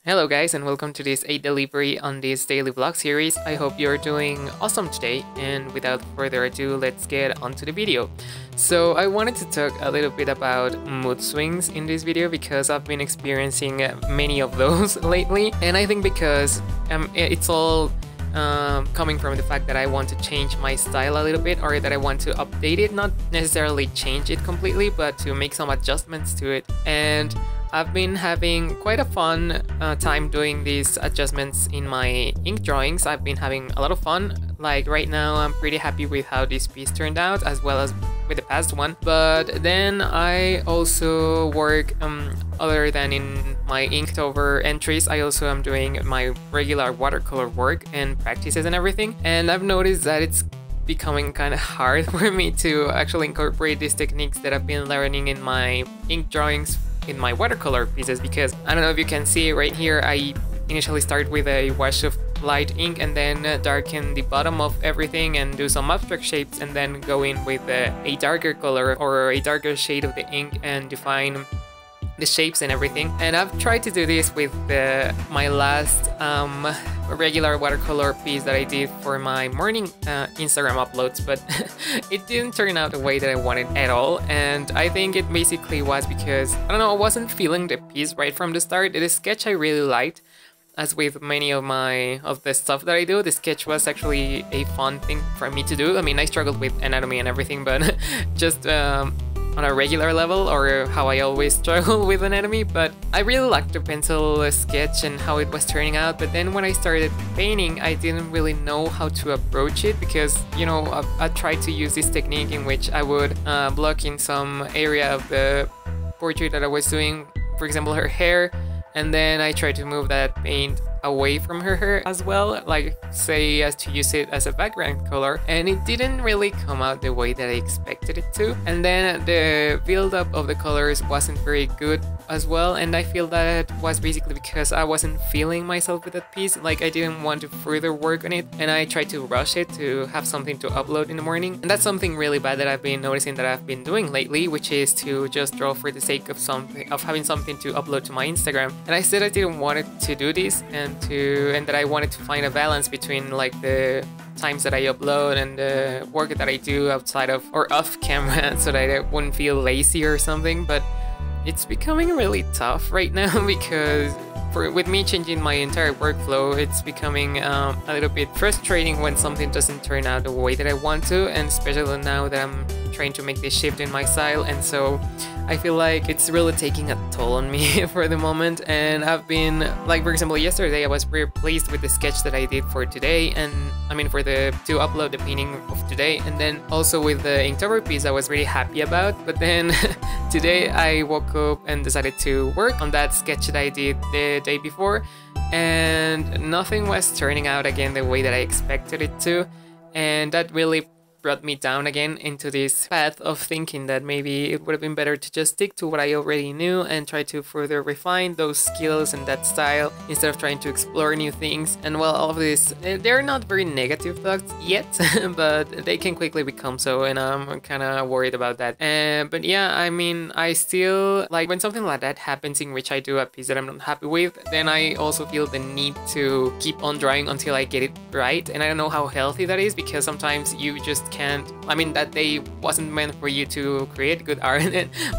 Hello guys, and welcome to this 8 delivery on this daily vlog series. I hope you're doing awesome today, and without further ado, let's get onto the video. So I wanted to talk a little bit about mood swings in this video because I've been experiencing many of those lately, and I think because it's all coming from the fact that I want to change my style a little bit, or that I want to update it, not necessarily change it completely, but to make some adjustments to it. And I've been having quite a fun time doing these adjustments in my ink drawings. I've been having a lot of fun. Like right now, I'm pretty happy with how this piece turned out, as well as with the past one. But then I also work, other than in my Inktober entries, I also am doing my regular watercolor work and practices and everything. And I've noticed that it's becoming kind of hard for me to actually incorporate these techniques that I've been learning in my ink drawings in my watercolor pieces, because I don't know if you can see right here, I initially start with a wash of light ink and then darken the bottom of everything and do some abstract shapes, and then go in with a darker color or a darker shade of the ink and define the shapes and everything. And I've tried to do this with my last regular watercolor piece that I did for my morning Instagram uploads, but it didn't turn out the way that I wanted at all. And I think it basically was because, I don't know, I wasn't feeling the piece right from the start. The sketch I really liked. As with many of the stuff that I do, the sketch was actually a fun thing for me to do. I mean, I struggled with anatomy and everything, but just on a regular level, or how I always struggle with anatomy. But I really liked the pencil sketch and how it was turning out. But then when I started painting, I didn't really know how to approach it, because, you know, I tried to use this technique in which I would block in some area of the portrait that I was doing, for example, her hair, and then I tried to move that paint away from her hair as well, like say as to use it as a background color, and it didn't really come out the way that I expected it to. And then the build-up of the colors wasn't very good as well, and I feel that was basically because I wasn't feeling myself with that piece. Like, I didn't want to further work on it, and I tried to rush it to have something to upload in the morning. And that's something really bad that I've been noticing that I've been doing lately, which is to just draw for the sake of having something to upload to my Instagram. And I said I didn't want it to do this, and that I wanted to find a balance between like the times that I upload and the work that I do outside of or off camera, so that I wouldn't feel lazy or something. But it's becoming really tough right now because with me changing my entire workflow, it's becoming a little bit frustrating when something doesn't turn out the way that I want to, and especially now that I'm trying to make this shift in my style. And so I feel like it's really taking a toll on me for the moment. And I've been, like, for example, yesterday I was very pleased with the sketch that I did for today, and I mean to upload the painting of today, and then also with the Inktober piece I was really happy about. But then today I woke up and decided to work on that sketch that I did the day before, and nothing was turning out again the way that I expected it to, and that really brought me down again into this path of thinking that maybe it would have been better to just stick to what I already knew and try to further refine those skills and that style instead of trying to explore new things. And well, all of this, they're not very negative thoughts yet, but they can quickly become so, and I'm kind of worried about that. But yeah, I mean, I still, like, when something like that happens in which I do a piece that I'm not happy with, then I also feel the need to keep on drawing until I get it right. And I don't know how healthy that is, because sometimes you just can't, I mean, that day wasn't meant for you to create good art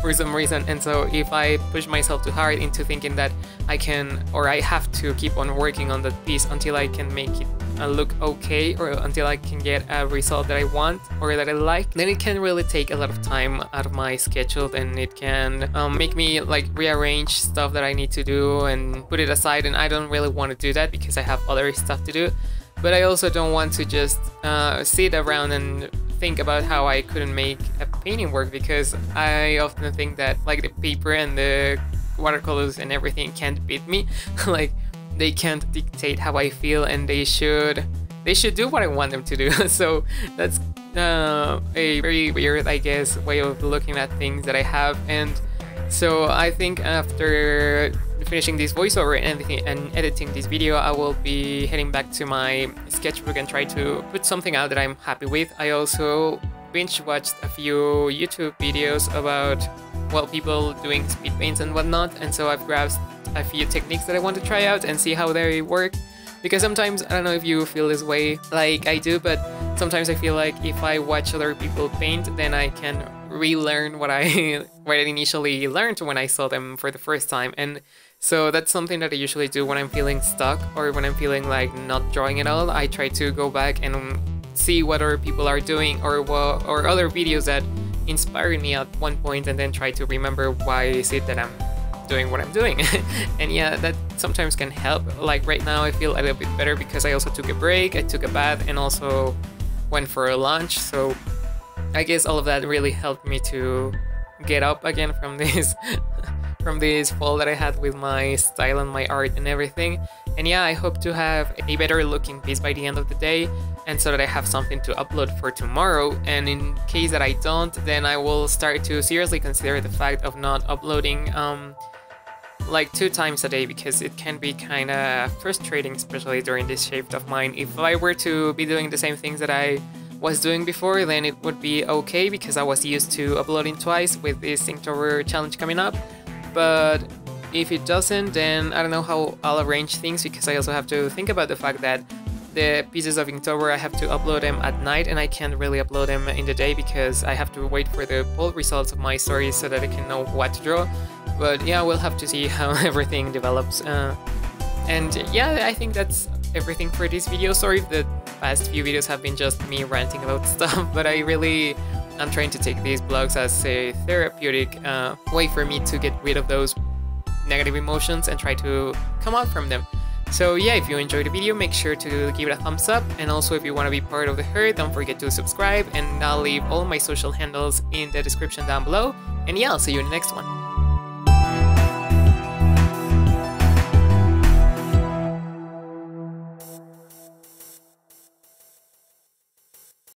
for some reason. And so if I push myself too hard into thinking that I can, or I have to keep on working on that piece until I can make it look okay, or until I can get a result that I want or that I like, then it can really take a lot of time out of my schedule, and it can make me like rearrange stuff that I need to do and put it aside. And I don't really want to do that because I have other stuff to do. But I also don't want to just sit around and think about how I couldn't make a painting work, because I often think that like the paper and the watercolors and everything can't beat me. Like, they can't dictate how I feel, and they should do what I want them to do. So that's a very weird, I guess, way of looking at things that I have. And so I think after finishing this voiceover and editing this video, I will be heading back to my sketchbook and try to put something out that I'm happy with. I also binge watched a few YouTube videos about, well, people doing speed paints and whatnot, and so I've grabbed a few techniques that I want to try out and see how they work. Because sometimes, I don't know if you feel this way like I do, but sometimes I feel like if I watch other people paint, then I can relearn what I initially learned when I saw them for the first time. And so that's something that I usually do when I'm feeling stuck or when I'm feeling like not drawing at all. I try to go back and see what other people are doing or other videos that inspired me at one point, and then try to remember why is it that I'm doing what I'm doing. And yeah, that sometimes can help. Like right now I feel a little bit better because I also took a break, I took a bath, and also went for a lunch. So I guess all of that really helped me to get up again from this from this fall that I had with my style and my art and everything. And yeah, I hope to have a better looking piece by the end of the day, and so that I have something to upload for tomorrow. And in case that I don't, then I will start to seriously consider the fact of not uploading like 2 times a day, because it can be kind of frustrating, especially during this shift of mine. If I were to be doing the same things that I was doing before, then it would be okay, because I was used to uploading twice with this Inktober challenge coming up. But if it doesn't, then I don't know how I'll arrange things, because I also have to think about the fact that the pieces of Inktober, I have to upload them at night, and I can't really upload them in the day because I have to wait for the poll results of my stories so that I can know what to draw. But yeah, we'll have to see how everything develops. And yeah, I think that's everything for this video. Sorry if the past few videos have been just me ranting about stuff, but I'm trying to take these vlogs as a therapeutic way for me to get rid of those negative emotions and try to come out from them. So yeah, if you enjoyed the video, make sure to give it a thumbs up, and also if you want to be part of the herd, don't forget to subscribe, and I'll leave all my social handles in the description down below. And yeah, I'll see you in the next one.